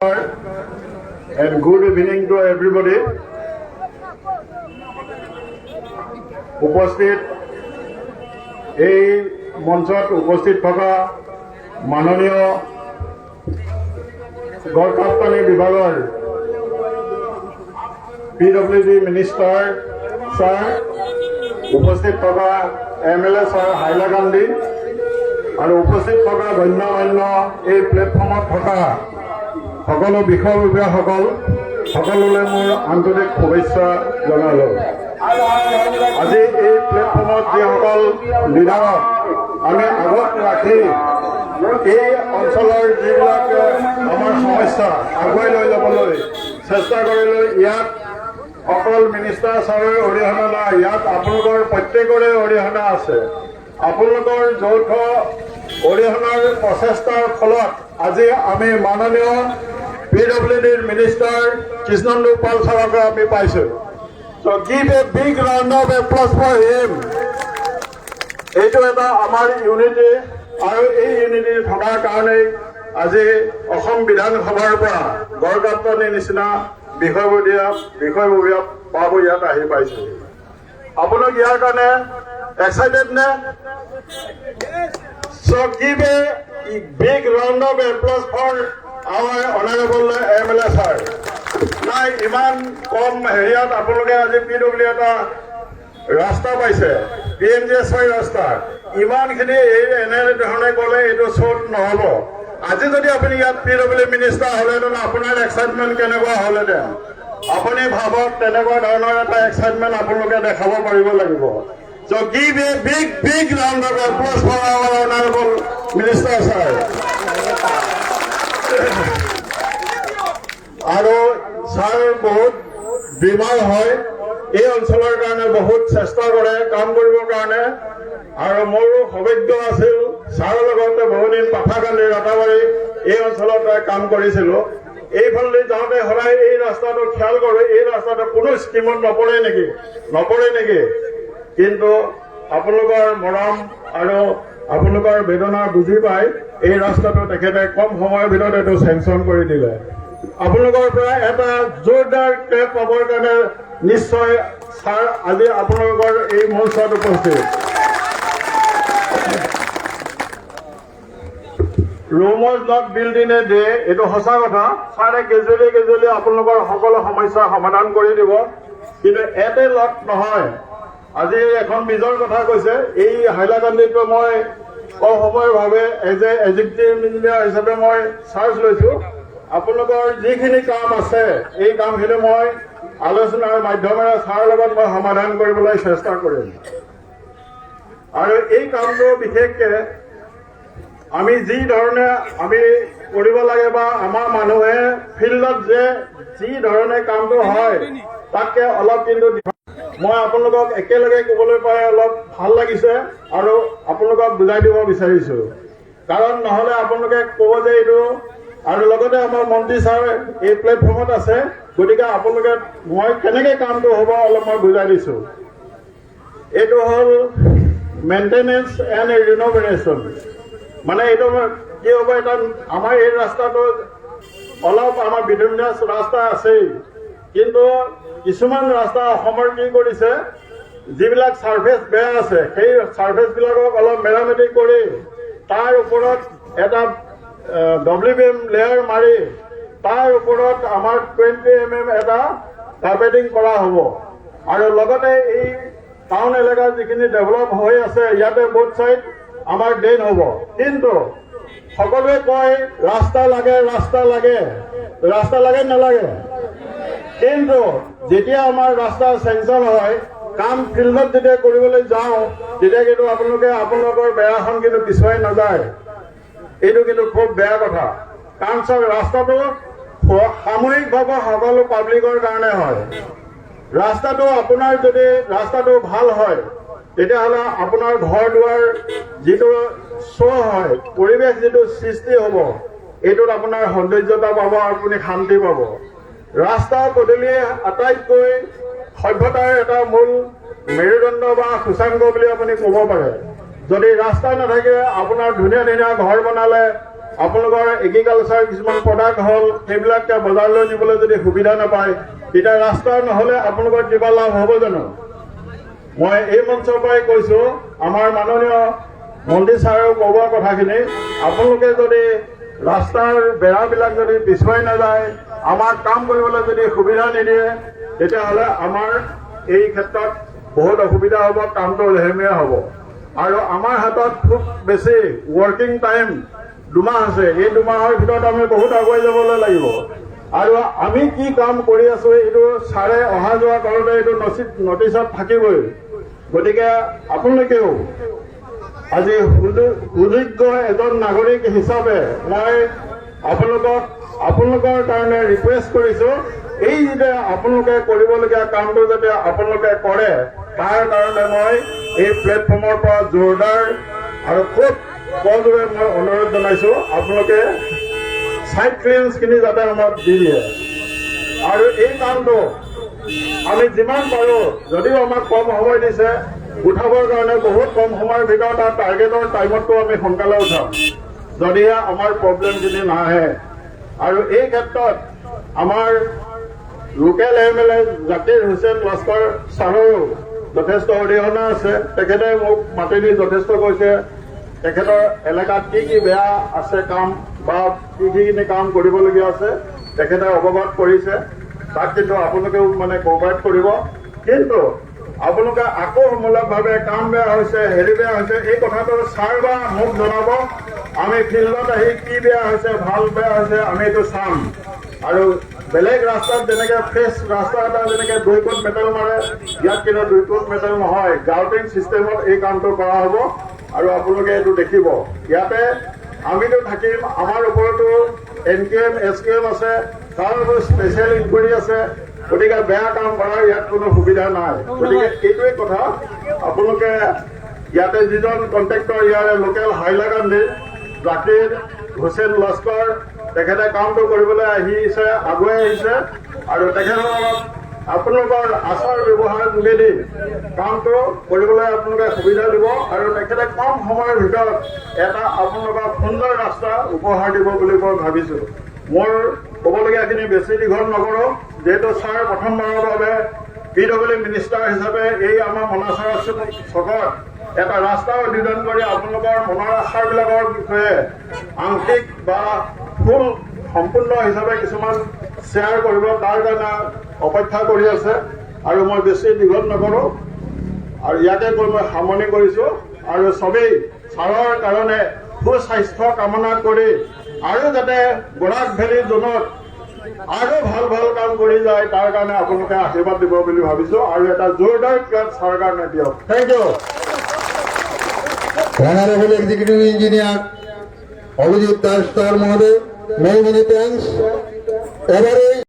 And good evening to everybody. উপস্থিত এই মঞ্চত উপস্থিত থকা মাননীয় গড়কাপ্তানি বিভাগৰ PWD মিনিষ্টাৰ ছাৰ, উপস্থিত থকা MLA ছাৰ হাইলাকান্দি আৰু উপস্থিত থকা গণ্যমান্য এই প্লেটফৰ্মত থকা সকলো বিষয়ববীয়াসকল সকলোলৈ মোৰ আন্তৰিক শুভেচ্ছা জনালোঁ। আজি এই প্লেটফৰ্মত যিসকল লিডাৰক আমি আগত ৰাখি এই অঞ্চলৰ যিবিলাক আমাৰ সমস্যা আগুৱাই লৈ যাবলৈ চেষ্টা কৰিলোঁ, ইয়াত অকল মিনিষ্টাৰ ছাৰৰ অৰিহণা নাই, ইয়াত আপোনালোকৰ প্ৰত্যেকৰে অৰিহণা আছে। আপোনালোকৰ যৌথ অৰিহণাৰ প্ৰচেষ্টাৰ ফলত আজি আমি মাননীয় PWDৰ মিনিষ্টাৰ কৃষ্ণেন্দু পাল ছাৰক আমি পাইছোঁ। So give a big round of applause for him. এইটো এটা আমাৰ ইউনিটি, আৰু এই ইউনিটি থকাৰ কাৰণেই আজি অসম বিধানসভাৰ পৰা গড়কাপ্তানিৰ নিচিনা বিষয়ববীয়া বাবু ইয়াত আহি পাইছে। আপোনালোক ইয়াৰ কাৰণে এক্সাইটেড নে? So give a big round of applause for our honorable MLA sir. নাই, ইমান কম হেৰিয়াত আপোনালোকে আজি PWD এটা ৰাস্তা পাইছে, PNGSY ৰাস্তা, ইমানখিনি এনেধৰণে ক'লে এইটো শ্বট নহ'ব। আজি যদি আপুনি ইয়াত PWD মিনিষ্টাৰ হ'লেহেঁতেন আপোনাৰ এক্সাইটমেণ্ট কেনেকুৱা হ'লহেঁতেন আপুনি ভাবক। তেনেকুৱা ধৰণৰ এটা এক্সাইটমেণ্ট আপোনালোকে দেখাব পাৰিব লাগিব। So give a big round of applause for our honorable minister sir. আৰু ছাৰ বহুত বেমাৰ হয়, এই অঞ্চলৰ কাৰণে বহুত চেষ্টা কৰে কাম কৰিবৰ কাৰণে, আৰু মোৰো সৌভাগ্য আছিল ছাৰৰ লগতে বহুদিন পাঠাকান্দি ৰাতাবাৰী এই অঞ্চলত কাম কৰিছিলোঁ। এইফালে যাওঁতে সদায় এই ৰাস্তাটো খেয়াল কৰোঁ, এই ৰাস্তাটো কোনো স্কিমত নপৰে নেকি। কিন্তু আপোনালোকৰ মৰম আৰু আপোনালোকৰ বেদনা বুজি পাই এই ৰাস্তাটো তেখেতে কম সময়ৰ ভিতৰত এইটো চেংচন কৰি দিলে। আপোনালোকৰ পৰা এটা জোৰদাৰ ক্লেপ পাবৰ কাৰণে নিশ্চয় ছাৰ আজি আপোনালোকৰ এই মঞ্চত উপস্থিত। Rome was not built in a day, এইটো সঁচা কথা। ছাৰে কেজুৱেলি আপোনালোকৰ সকলো সমস্যা সমাধান কৰি দিব, কিন্তু এতে লগ নহয়। আজি এখন বীজৰ কথা কৈছে, এই হাইলাকান্দিটো মই অসময়ভাৱে এজ এ এক্সিকিউটিভ ইঞ্জিনিয়াৰ হিচাপে মই চাৰ্জ লৈছোঁ। আপোনালোকৰ যিখিনি কাম আছে এই কামখিনি মই আলোচনাৰ মাধ্যমেৰে ছাৰৰ লগত মই সমাধান কৰিবলৈ চেষ্টা কৰিম। আৰু এই কামটো বিশেষকৈ আমি যি ধৰণে আমি কৰিব লাগে বা আমাৰ মানুহে ফিল্ডত যি ধৰণে কামটো হয় তাতকৈ অলপ কিন্তু মই আপোনালোকক একেলগে ক'বলৈ পাই অলপ ভাল লাগিছে আৰু আপোনালোকক বুজাই দিব বিচাৰিছোঁ। কাৰণ নহ'লে আপোনালোকে ক'ব যে এইটো, আৰু লগতে আমাৰ মন্ত্ৰী ছাৰ এই প্লেটফৰ্মত আছে, গতিকে আপোনালোকে মই কেনেকৈ কামটো হ'ব অলপ মই বুজাই দিছোঁ। এইটো হ'ল মেইনটেনেঞ্চ এণ্ড ৰিন'ভেশ্যন। মানে এইটো কি হ'ব, এটা আমাৰ এই ৰাস্তাটো অলপ আমাৰ বিধুনীয়া ৰাস্তা আছেই, কিন্তু কিছুমান ৰাস্তা অসমৰ কি কৰিছে, যিবিলাক ছাৰ্ফেচ বেয়া আছে সেই ছাৰ্ফেচবিলাকক অলপ মেৰামতি কৰি তাৰ ওপৰত এটা WBM লেয়াৰ মাৰি তাৰ ওপৰত আমাৰ 20 mm এটা কাৰ্পেটিং কৰা হ'ব। আৰু লগতে এই টাউন এলেকা যিখিনি ডেভেলপ হৈ আছে ইয়াতে বোথ ছাইড আমাৰ ড্ৰেইন হ'ব। কিন্তু সকলোৱে কয় ৰাস্তা লাগে নালাগে, কিন্তু যেতিয়া আমাৰ ৰাস্তা চেংচন হয়, কাম ফিল্ডত যেতিয়া কৰিবলৈ যাওঁ তেতিয়া কিন্তু আপোনালোকৰ বেয়াখন কিন্তু পিছুৱাই নাযায়। এইটো কিন্তু খুব বেয়া কথা। কাৰণ চাওক, ৰাস্তাটো সামূহিকভাৱে সকলো পাব্লিকৰ কাৰণে হয়। আপোনাৰ যদি ৰাস্তাটো ভাল হয় তেতিয়াহ'লে আপোনাৰ ঘৰ দুৱাৰ যিটো শ্ব' হয়, পৰিৱেশ যিটো সৃষ্টি হ'ব, এইটোত আপোনাৰ সৌন্দৰ্যতা পাব, আপুনি শান্তি পাব। ৰাস্তা পদূলিয়ে আটাইতকৈ সভ্যতাৰ এটা মূল মেৰুদণ্ড বা সূচাংগ বুলি আপুনি ক'ব পাৰে। যদি ৰাস্তা নাথাকে, আপোনাৰ ধুনীয়া ঘৰ বনালে আপোনালোকৰ এগ্ৰিকালচাৰ কিছুমান প্ৰডাক্ট হ'ল সেইবিলাক বজাৰলৈ নিবলৈ যদি সুবিধা নাপায় তেতিয়া ৰাস্তা নহ'লে আপোনালোকৰ কিবা লাভ হ'ব জানো? মই এই মঞ্চৰ পৰাই কৈছোঁ, আমাৰ মাননীয় মন্ত্ৰী ছাৰেও ক'ব কথাখিনি, আপোনালোকে যদি ৰাস্তাৰ বেৰাবিলাক যদি পিছুৱাই নাযায়, আমাক কাম কৰিবলৈ যদি সুবিধা নিদিয়ে, তেতিয়াহ'লে আমাৰ এই ক্ষেত্ৰত বহুত অসুবিধা হ'ব, কামটো লেহেমীয়া হ'ব। আৰু আমাৰ হাতত খুব বেছি ৱৰ্কিং টাইম 2 মাহ আছে। এই 2 মাহৰ ভিতৰত আমি বহুত আগুৱাই যাবলৈ লাগিব। আৰু আমি কি কাম কৰি আছো এইটো ছাৰে অহা যোৱা কৰোঁতে এইটো নটিচত থাকিবই। গতিকে আপোনালোকেও আজি সুযোগ্য এজন নাগৰিক হিচাপে মই আপোনালোকৰ কাৰণে ৰিকুৱেষ্ট কৰিছোঁ, এই যে আপোনালোকে কৰিবলগীয়া কামটো যাতে আপোনালোকে কৰে, তাৰ কাৰণে মই এই প্লেটফৰ্মৰ পৰা জোৰদাৰ আৰু খুব বলযোৰে মই অনুৰোধ জনাইছোঁ, আপোনালোকে চাইড ক্লিয়াৰেন্সখিনি যাতে আমাক দি দিয়ে। আৰু এই কামটো আমি যিমান পাৰোঁ, যদিও আমাক কম সময় দিছে, উঠাবৰ কাৰণে বহুত কম সময়ৰ ভিতৰত আৰু টাৰ্গেটৰ টাইমতকৈ আমি সোনকালে উঠাম, যদিহে আমাৰ প্ৰব্লেমখিনি নাহে। আৰু এই ক্ষেত্ৰত আমাৰ লোকেল MLA জাকিৰ হুছেইন লস্কৰ ছাৰৰো যথেষ্ট অৰিহণা আছে। তেখেতে মোক মাতি দি যথেষ্ট কৈছে তেখেতৰ এলেকাত কি কি বেয়া আছে কাম বা কি কাম কৰিবলগীয়া আছে তেখেতে অৱগত কৰিছে। তাক কিন্তু আপোনালোকেও মানে কোঅপাৰেট কৰিব। কিন্তু আপোনালোকে আকৌ মূলকভাৱে কাম বেয়া হৈছে, হেৰি বেয়া হৈছে, এই কথাটো ছাৰ বা মোক জনাব। আমি ফিল্ডত আহি কি বেয়া হৈছে, ভাল বেয়া হৈছে আমি এইটো চাম। আৰু বেলেগ ৰাস্তাত যেনেকে ফ্ৰেছ ৰাস্তা এটা যেনেকে 2 কোট মেটেল মাৰে, ইয়াত কিন্তু 2 কোট মেটেল নহয়, গ্ৰাউটিং চিষ্টেমত এই কামটো কৰা হ'ব। আৰু আপোনালোকে এইটো দেখিব। ইয়াতে আমিতো থাকিম, আমাৰ ওপৰতো NKM SKM আছে, তাৰ স্পেচিয়েল ইনকুৱাৰী আছে। গতিকে বেয়া কাম কৰাৰ ইয়াত কোনো সুবিধা নাই। গতিকে এইটোৱে কথা, আপোনালোকে ইয়াতে যিজন কণ্ট্ৰেক্টৰ ইয়াৰে লোকেল হাইলাকান্দি জাকিৰ হুছেইন লস্কৰ, তেখেতে কামটো কৰিবলৈ আহিছে, আগুৱাই আহিছে। আৰু তেখেতসকলক আপোনালোকৰ আচাৰ ব্যৱহাৰ যোগেদি কামটো কৰিবলৈ আপোনালোকে সুবিধা দিব। আৰু তেখেতে কম সময়ৰ ভিতৰত এটা আপোনালোকক সুন্দৰ ৰাস্তা উপহাৰ দিব বুলি মই ভাবিছোঁ। মোৰ ক'বলগীয়াখিনি বেছি দীঘল নকৰোঁ, যিহেতু ছাৰ প্ৰথমবাৰৰ বাবে PWD মিনিষ্টাৰ হিচাপে এই আমাৰ মনাচৰা চকত এটা ৰাস্তা উদ্বোধন কৰি আপোনালোকৰ মনৰ আশাবিলাকৰ বিষয়ে আংশিক বা ফুল সম্পূৰ্ণ হিচাপে কিছুমান শ্বেয়াৰ কৰিব, তাৰ কাৰণে অপেক্ষা কৰি আছে। আৰু মই বেছি দীঘল নকৰোঁ আৰু ইয়াকে কৈ মই সামৰণি কৰিছোঁ। আৰু চবেই ছাৰৰ কাৰণে সুস্বাস্থ্য কামনা কৰি আৰু যাতে বৰাক ভেলী জোনত আৰু ভাল ভাল কাম কৰি যায়, তাৰ কাৰণে আপোনালোকে আশীৰ্বাদ দিব বুলি ভাবিছোঁ। আৰু এটা জোৰদাৰ ক্লাছ ছাৰৰ কাৰণে দিয়ক। Thank you. Honorable Executive Engineer Abhijit Das Sir Mohoday, many thanks.